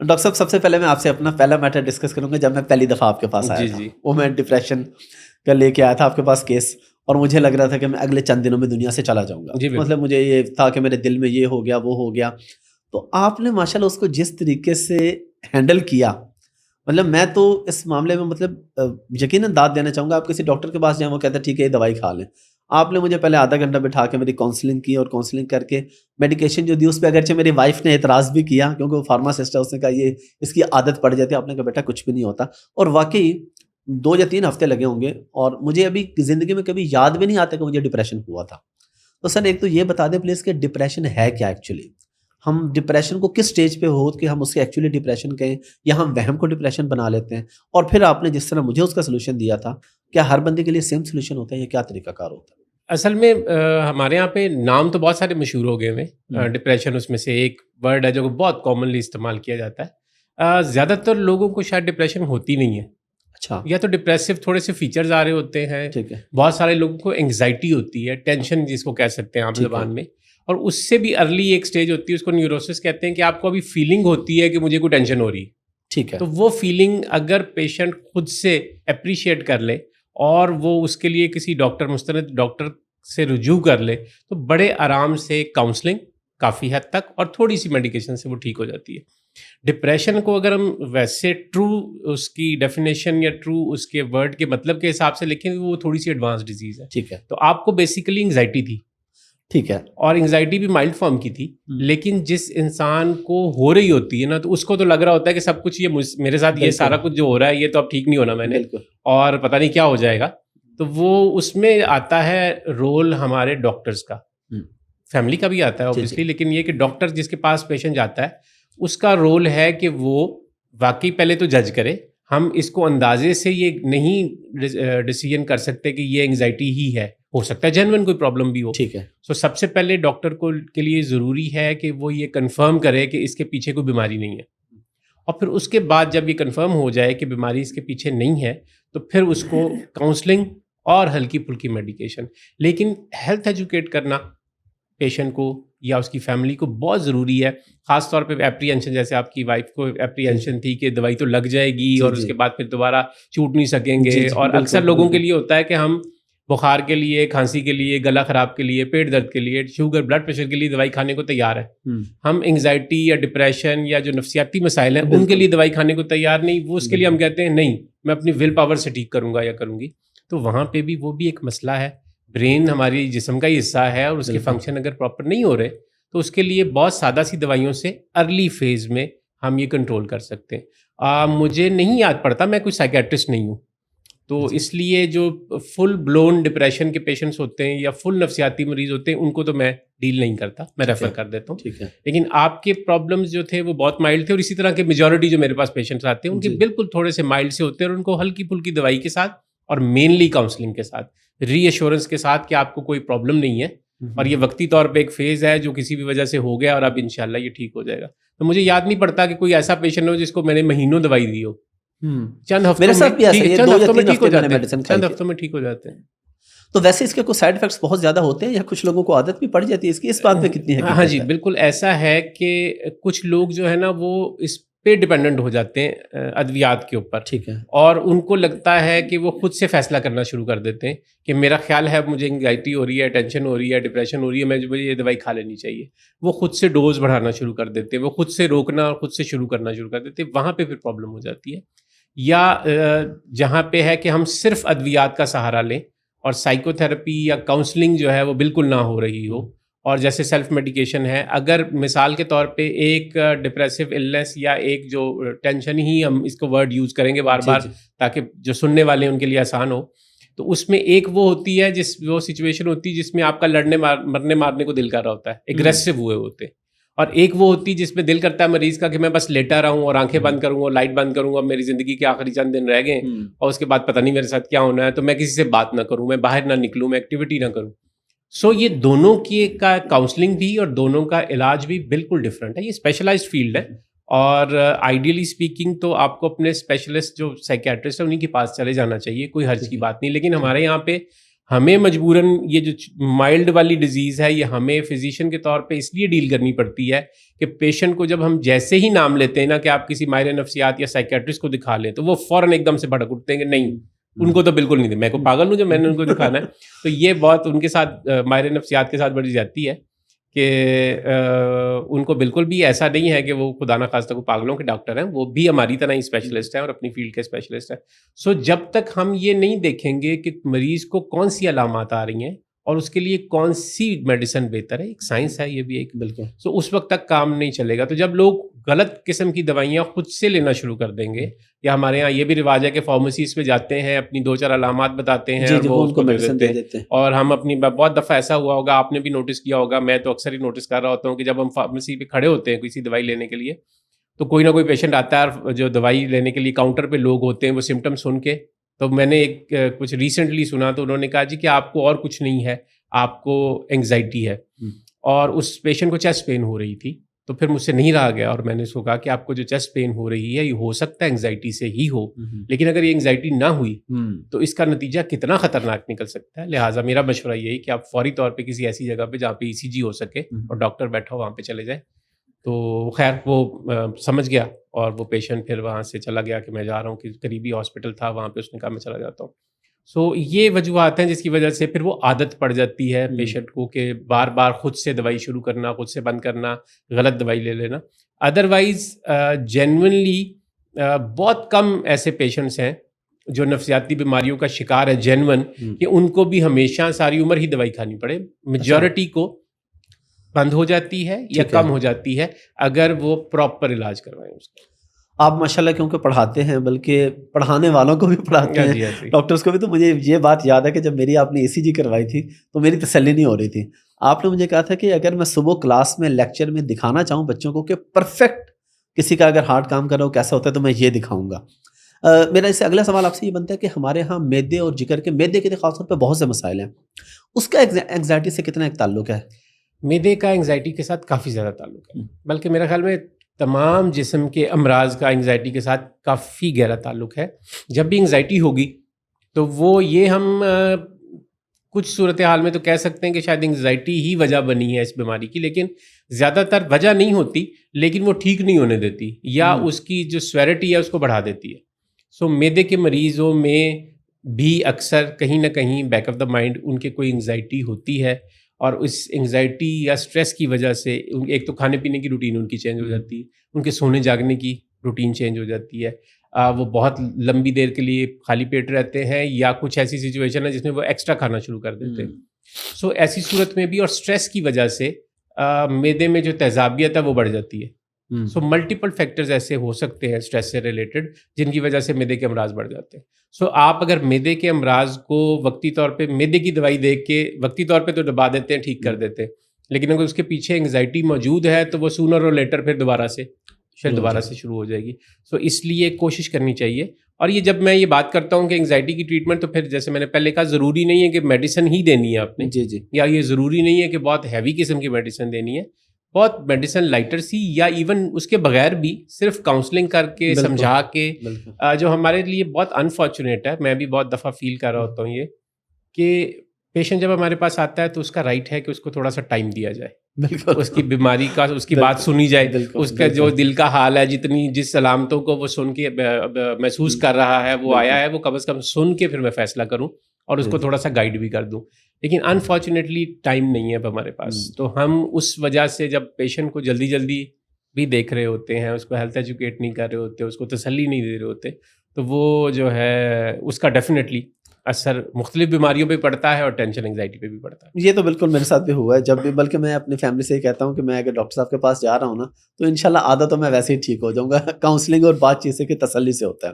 Doctor صاحب سب سے پہلے میں آپ سے اپنا پہلا میٹر ڈسکس کروں گا. جب میں پہلی دفعہ آپ کے پاس آیا تھا, وہ میں ڈپریشن کا لے کے آیا تھا آپ کے پاس کیس, اور مجھے لگ رہا تھا کہ میں اگلے چند دنوں میں دنیا سے چلا جاؤں گا. مطلب مجھے یہ تھا کہ میرے دل میں یہ ہو گیا وہ ہو گیا. تو آپ نے ماشاء اللہ اس کو جس طریقے سے ہینڈل کیا, مطلب میں تو اس معاملے میں مطلب یقیناً داد دینا چاہوں گا. آپ کسی ڈاکٹر کے پاس جائیں وہ کہتا ہے ٹھیک ہے یہ دوائی کھا لیں. آپ نے مجھے پہلے آدھا گھنٹہ بٹھا کے میری کاؤنسلنگ کی, اور کاؤنسلنگ کر کے میڈیکیشن جو دی اس پہ اگرچہ میری وائف نے اعتراض بھی کیا کیونکہ وہ فارماسسٹ ہے, اس نے کہا یہ اس کی عادت پڑ جاتی ہے. آپ نے کہا بیٹا کچھ بھی نہیں ہوتا, اور واقعی 2 یا 3 ہفتے لگے ہوں گے, اور مجھے ابھی زندگی میں کبھی یاد بھی نہیں آتا کہ مجھے ڈپریشن ہوا تھا. تو سر ایک تو یہ بتا دیں پلیز کہ ڈپریشن ہے کیا ایکچولی, ہم ڈپریشن کو کس سٹیج پہ ہو کہ ہم اس کے ایکچولی ڈپریشن کہیں, یا ہم وہم کو ڈپریشن بنا لیتے ہیں. اور پھر آپ نے جس طرح مجھے اس کا سلوشن دیا تھا, کیا ہر بندے کے لیے سیم سلوشن ہوتا ہے یا کیا طریقہ کار ہوتا ہے؟ اصل میں ہمارے یہاں پہ نام تو بہت سارے مشہور ہو گئے ہیں. ڈپریشن اس میں سے ایک ورڈ ہے جو بہت کامنلی استعمال کیا جاتا ہے. زیادہ تر لوگوں کو شاید ڈپریشن ہوتی نہیں ہے. اچھا, یا تو ڈپریسو تھوڑے سے فیچرز آ رہے ہوتے ہیں. ٹھیک ہے. بہت سارے لوگوں کو انگزائٹی ہوتی ہے, ٹینشن جس کو کہہ سکتے ہیں عام زبان میں, اور اس سے بھی ارلی ایک سٹیج ہوتی ہے, اس کو نیوروسس کہتے ہیں, کہ آپ کو ابھی فیلنگ ہوتی ہے کہ مجھے کوئی ٹینشن ہو رہی ہے. ٹھیک ہے. تو وہ فیلنگ اگر پیشنٹ خود سے اپریشیٹ کر لے اور وہ اس کے لیے کسی ڈاکٹر مستند ڈاکٹر سے رجوع کر لے, تو بڑے آرام سے کاؤنسلنگ کافی حد تک اور تھوڑی سی میڈیکیشن سے وہ ٹھیک ہو جاتی ہے. ڈپریشن کو اگر ہم ویسے ٹرو اس کی ڈیفینیشن یا ٹرو اس کے ورڈ کے مطلب کے حساب سے لکھیں, وہ تھوڑی سی ایڈوانس ڈیزیز ہے. ٹھیک ہے. تو آپ کو بیسیکلی انگزائٹی تھی. ٹھیک ہے. اور انگزائٹی بھی مائلڈ فارم کی تھی, لیکن جس انسان کو ہو رہی ہوتی ہے نا, تو اس کو تو لگ رہا ہوتا ہے کہ سب کچھ یہ میرے ساتھ یہ سارا کچھ جو ہو رہا ہے یہ تو اب ٹھیک نہیں ہونا میں نے, اور پتہ نہیں کیا ہو جائے گا. تو وہ اس میں آتا ہے رول ہمارے ڈاکٹرز کا, فیملی کا بھی آتا ہے اوبویسلی, لیکن یہ کہ ڈاکٹر جس کے پاس پیشنٹ جاتا ہے اس کا رول ہے کہ وہ واقعی پہلے تو جج کرے. ہم اس کو اندازے سے یہ نہیں ڈیسیژن کر سکتے کہ یہ انگزائٹی ہی ہے, ہو سکتا ہے جینوئن کوئی پرابلم بھی ہو. ٹھیک ہے. سو سب سے پہلے ڈاکٹر کو کے لیے ضروری ہے کہ وہ یہ کنفرم کرے کہ اس کے پیچھے کوئی بیماری نہیں ہے, اور پھر اس کے بعد جب یہ کنفرم ہو جائے کہ بیماری اس کے پیچھے نہیں ہے, تو پھر اس کو کاؤنسلنگ اور ہلکی پھلکی میڈیکیشن. لیکن ہیلتھ ایجوکیٹ کرنا پیشنٹ کو یا اس کی فیملی کو بہت ضروری ہے, خاص طور پہ اپریہنشن, جیسے آپ کی وائف کو اپریہنشن تھی کہ دوائی تو لگ جائے گی اور اس کے بعد پھر دوبارہ چھوٹ نہیں سکیں گے. اور اکثر لوگوں کے لیے ہوتا ہے کہ ہم بخار کے لیے, کھانسی کے لیے, گلا خراب کے لیے, پیٹ درد کے لیے, شوگر بلڈ پریشر کے لیے دوائی کھانے کو تیار ہے. ہم انگزائٹی یا ڈپریشن یا جو نفسیاتی مسائل ہیں ان کے لیے دوائی کھانے کو تیار نہیں. وہ اس کے لیے ہم کہتے ہیں نہیں میں اپنی ول پاور سے ٹھیک کروں گا یا کروں گی. تو وہاں پہ بھی وہ بھی ایک مسئلہ ہے. برین ہماری جسم کا ہی حصہ ہے, اور اس کے فنکشن اگر پراپر نہیں ہو رہے تو اس کے لیے بہت سادہ سی دوائیوں سے ارلی فیز میں ہم یہ کنٹرول کر سکتے ہیں. مجھے نہیں یاد پڑتا, میں کوئی سائیکیٹرسٹ نہیں ہوں, تو اس لیے جو فل بلون ڈپریشن کے پیشنٹس ہوتے ہیں یا فل نفسیاتی مریض ہوتے ہیں ان کو تو میں ڈیل نہیں کرتا, میں ریفر کر دیتا ہوں. لیکن آپ کے پرابلمز جو تھے وہ بہت مائلڈ تھے, اور اسی طرح کے میجورٹی جو میرے پاس پیشنٹس آتے ہیں ان کے بالکل تھوڑے سے مائلڈ سے ہوتے ہیں, اور ان کو ہلکی پھلکی دوائی کے ساتھ اور مینلی کاؤنسلنگ کے ساتھ, ری ایشورنس کے ساتھ کہ آپ کو کوئی پرابلم نہیں ہے, اور یہ وقتی طور پہ ایک فیز ہے جو کسی بھی وجہ سے ہو گیا اور اب انشاءاللہ یہ ٹھیک ہو جائے گا. تو مجھے یاد نہیں پڑتا کہ کوئی ایسا پیشنٹ ہو جس کو میں نے مہینوں دوائی دی ہو, چند ہفتوں میں ٹھیک ہو جاتے ہیں. تو ویسے اس کے کوئی سائڈ افیکٹس بہت زیادہ ہوتے ہیں یا کچھ لوگوں کو عادت بھی پڑ جاتی ہے اس کی, اس بات پہ کتنی ہے؟ ہاں جی بالکل ایسا ہے کہ کچھ لوگ جو ہے نا وہ اس پہ ڈیپینڈنٹ ہو جاتے ہیں ادویات کے اوپر. ٹھیک ہے. اور ان کو لگتا ہے کہ وہ خود سے فیصلہ کرنا شروع کر دیتے ہیں کہ میرا خیال ہے مجھے انگزائٹی ہو رہی ہے, ٹینشن ہو رہی ہے, ڈپریشن ہو رہی ہے, مجھے یہ دوائی کھا لینی چاہیے. وہ خود سے ڈوز بڑھانا شروع کر دیتے ہیں, وہ خود سے روکنا اور خود سے شروع کرنا شروع کر دیتے ہیں. وہاں پہ پھر پرابلم ہو جاتی ہے. یا جہاں پہ ہے کہ ہم صرف ادویات کا سہارا لیں اور سائیکو تھراپی یا کاؤنسلنگ جو ہے وہ بالکل نہ ہو رہی ہو, اور جیسے سیلف میڈیکیشن ہے, اگر مثال کے طور پہ ایک ڈپریسو النس یا ایک جو ٹینشن ہی ہم اس کو ورڈ یوز کریں گے بار بار تاکہ جو سننے والے ہیں ان کے لیے آسان ہو, تو اس میں ایک وہ ہوتی ہے وہ سچویشن ہوتی ہے جس میں آپ کا لڑنے مرنے مارنے کو دل کر رہا ہوتا ہے, ایگریسو ہوئے ہوتے ہیں. اور ایک وہ ہوتی ہے جس میں دل کرتا ہے مریض کا کہ میں بس لیٹا رہوں اور آنکھیں بند کروں اور لائٹ بند کروں, اور میری زندگی کے آخری چند دن رہ گئے اور اس کے بعد پتہ نہیں میرے ساتھ کیا ہونا ہے, تو میں کسی سے بات نہ کروں, میں باہر نہ نکلوں, میں ایکٹیویٹی نہ کروں. سو یہ دونوں کی کا کاؤنسلنگ بھی اور دونوں کا علاج بھی بالکل ڈفرینٹ ہے. یہ اسپیشلائزڈ فیلڈ ہے, اور آئیڈیلی اسپیکنگ تو آپ کو اپنے اسپیشلسٹ جو سائیکیٹرسٹ ہیں انہیں کے پاس چلے جانا چاہیے, کوئی حرج کی بات نہیں. لیکن ہمارے یہاں پہ ہمیں مجبوراً یہ جو مائلڈ والی ڈیزیز ہے یہ ہمیں فزیشین کے طور پہ اس لیے ڈیل کرنی پڑتی ہے کہ پیشنٹ کو جب ہم جیسے ہی نام لیتے ہیں نا کہ آپ کسی ماہر نفسیات یا سائیکیٹرسٹ کو دکھا لیں تو وہ فوراً ایک دم سے بھڑک اٹھتے ہیں کہ نہیں ان کو تو بالکل نہیں، میں کو پاگل ہوں جو میں نے ان کو دکھانا ہے. تو یہ بہت ان کے ساتھ ماہر نفسیات کے ساتھ بڑی زیادتی ہے کہ ان کو بالکل بھی ایسا نہیں ہے کہ وہ خدا نخواستہ کو پاگلوں کے ڈاکٹر ہیں، وہ بھی ہماری طرح ہی اسپیشلسٹ ہیں اور اپنی فیلڈ کے اسپیشلسٹ ہیں. سو جب تک ہم یہ نہیں دیکھیں گے کہ مریض کو کون سی علامات آ رہی ہیں اور اس کے لیے کون سی میڈیسن بہتر ہے، ایک سائنس ہے یہ بھی ایک، بالکل. سو اس وقت تک کام نہیں چلے گا. تو جب لوگ غلط قسم کی دوائیاں خود سے لینا شروع کر دیں گے، یا ہمارے ہاں یہ بھی رواج ہے کہ فارمیسیز پہ جاتے ہیں، اپنی 2-4 علامات بتاتے ہیں اور وہ اس کو دے دیتے ہیں. اور ہم اپنی بہت دفعہ ایسا ہوا ہوگا، آپ نے بھی نوٹس کیا ہوگا، میں تو اکثر ہی نوٹس کر رہا ہوتا ہوں کہ جب ہم فارمیسی پہ کھڑے ہوتے ہیں کسی دوائی لینے کے لیے تو کوئی نہ کوئی پیشنٹ آتا ہے اور جو دوائی لینے کے لیے کاؤنٹر پہ لوگ ہوتے ہیں وہ سمٹم سن کے، تو میں نے ایک کچھ ریسنٹلی سنا تو انہوں نے کہا جی کہ آپ کو اور کچھ نہیں ہے، آپ کو انگزائٹی ہے. اور اس پیشنٹ کو چیسٹ پین ہو رہی تھی. تو پھر مجھ سے نہیں رہا گیا اور میں نے اس کو کہا کہ آپ کو جو چیسٹ پین ہو رہی ہے یہ ہو سکتا ہے انگزائٹی سے ہی ہو، لیکن اگر یہ انگزائٹی نہ ہوئی تو اس کا نتیجہ کتنا خطرناک نکل سکتا ہے. لہٰذا میرا مشورہ یہی کہ آپ فوری طور پہ کسی ایسی جگہ پہ جہاں پہ ECG ہو سکے اور ڈاکٹر بیٹھا ہو وہاں پہ چلے جائیں. تو خیر وہ سمجھ گیا اور وہ پیشنٹ پھر وہاں سے چلا گیا کہ میں جا رہا ہوں، کہ قریبی ہاسپٹل تھا وہاں پہ، اس نے کہا میں چلا جاتا ہوں. سو یہ وجوہات ہیں جس کی وجہ سے پھر وہ عادت پڑ جاتی ہے پیشنٹ کو کہ بار بار خود سے دوائی شروع کرنا، خود سے بند کرنا، غلط دوائی لے لینا. ادروائز جینونلی بہت کم ایسے پیشنٹس ہیں جو نفسیاتی بیماریوں کا شکار ہے جینون کہ ان کو بھی ہمیشہ ساری عمر ہی دوائی کھانی پڑے. میجورٹی کو بند ہو جاتی ہے یا کم ہو جاتی ہے اگر وہ پراپر علاج کروائیں اس کا. آپ ماشاءاللہ کیونکہ پڑھاتے ہیں، بلکہ پڑھانے والوں کو بھی پڑھاتے ہیں، ڈاکٹرز کو بھی، تو مجھے یہ بات یاد ہے کہ جب میری آپ نے ECG کروائی تھی تو میری تسلی نہیں ہو رہی تھی. آپ نے مجھے کہا تھا کہ اگر میں صبح کلاس میں لیکچر میں دکھانا چاہوں بچوں کو کہ پرفیکٹ کسی کا اگر ہارٹ کام کر رہا ہو کیسا ہوتا ہے تو میں یہ دکھاؤں گا. میرا اس سے اگلا سوال آپ سے یہ بنتا ہے کہ ہمارے ہاں میدے اور جگر کے، میدے کے خاص طور پہ بہت سے مسائل ہیں، اس کا انگزائٹی سے کتنا ایک تعلق ہے؟ میدے کا انگزائٹی کے ساتھ کافی زیادہ تعلق ہے، بلکہ میرے خیال میں تمام جسم کے امراض کا انگزائٹی کے ساتھ کافی گہرا تعلق ہے. جب بھی انگزائٹی ہوگی تو وہ یہ ہم کچھ صورتحال میں تو کہہ سکتے ہیں کہ شاید انگزائٹی ہی وجہ بنی ہے اس بیماری کی، لیکن زیادہ تر وجہ نہیں ہوتی، لیکن وہ ٹھیک نہیں ہونے دیتی یا اس کی جو سویرٹی ہے اس کو بڑھا دیتی ہے. سو میدے کے مریضوں میں بھی اکثر کہیں نہ کہیں back of the mind in کے کوئی انگزائٹی ہوتی ہے، اور اس انگزائٹی یا سٹریس کی وجہ سے ایک تو کھانے پینے کی روٹین ان کی چینج ہو جاتی ہے، ان کے سونے جاگنے کی روٹین چینج ہو جاتی ہے، وہ بہت لمبی دیر کے لیے خالی پیٹ رہتے ہیں، یا کچھ ایسی سچویشن ہے جس میں وہ ایکسٹرا کھانا شروع کر دیتے ہیں. سو ایسی صورت میں بھی اور سٹریس کی وجہ سے میدے میں جو تیزابیت ہے وہ بڑھ جاتی ہے. سو ملٹیپل فیکٹرز ایسے ہو سکتے ہیں اسٹریس سے ریلیٹڈ جن کی وجہ سے میدے کے امراض بڑھ جاتے ہیں. سو آپ اگر میدے کے امراض کو وقتی طور پہ میدے کی دوائی دے کے وقتی طور پہ تو دبا دیتے ہیں، ٹھیک کر دیتے ہیں، لیکن اگر اس کے پیچھے انگزائٹی موجود ہے تو وہ سونر اور لیٹر پھر دوبارہ سے شروع ہو جائے گی. سو اس لیے کوشش کرنی چاہیے. اور یہ جب میں یہ بات کرتا ہوں کہ انگزائٹی کی ٹریٹمنٹ، تو پھر جیسے میں نے پہلے کہا ضروری نہیں ہے کہ میڈیسن ہی دینی ہے آپ نے، یا یہ ضروری نہیں ہے کہ بہت ہیوی قسم کی میڈیسن دینی ہے. بہت میڈیسن لائٹر سی، یا ایون اس کے بغیر بھی صرف کاؤنسلنگ کر کے سمجھا کے، جو ہمارے لیے بہت انفارچونیٹ ہے. میں بھی بہت دفعہ فیل کر رہا ہوتا ہوں یہ کہ پیشنٹ جب ہمارے پاس آتا ہے تو اس کا رائٹ ہے کہ اس کو تھوڑا سا ٹائم دیا جائے، اس کی بیماری کا، اس کی بات سنی جائے، اس کا جو دل کا حال ہے، جس علامتوں کو وہ سن کے محسوس کر رہا ہے، وہ آیا ہے، وہ کم از کم سن کے پھر میں فیصلہ کروں اور اس کو تھوڑا سا گائیڈ بھی کر دوں. لیکن انفارچونیٹلی ٹائم نہیں ہے اب ہمارے پاس. تو ہم اس وجہ سے جب پیشنٹ کو جلدی بھی دیکھ رہے ہوتے ہیں، اس کو ہیلتھ ایجوکیٹ نہیں کر رہے ہوتے، اس کو تسلی نہیں دے رہے ہوتے، تو وہ جو ہے اس کا ڈیفینیٹلی اثر مختلف بیماریوں پہ پڑتا ہے اور ٹینشن انگزائٹی پہ بھی پڑتا ہے. یہ تو بالکل میرے ساتھ بھی ہوا ہے جب بھی، بلکہ میں اپنی فیملی سے یہ کہتا ہوں کہ میں اگر ڈاکٹر صاحب کے پاس جا رہا ہوں نا تو انشاءاللہ آدھا تو میں ویسے ہی ٹھیک ہو جاؤں گا. کاؤنسلنگ اور بات چیت سے کہ تسلی سے ہوتا ہے.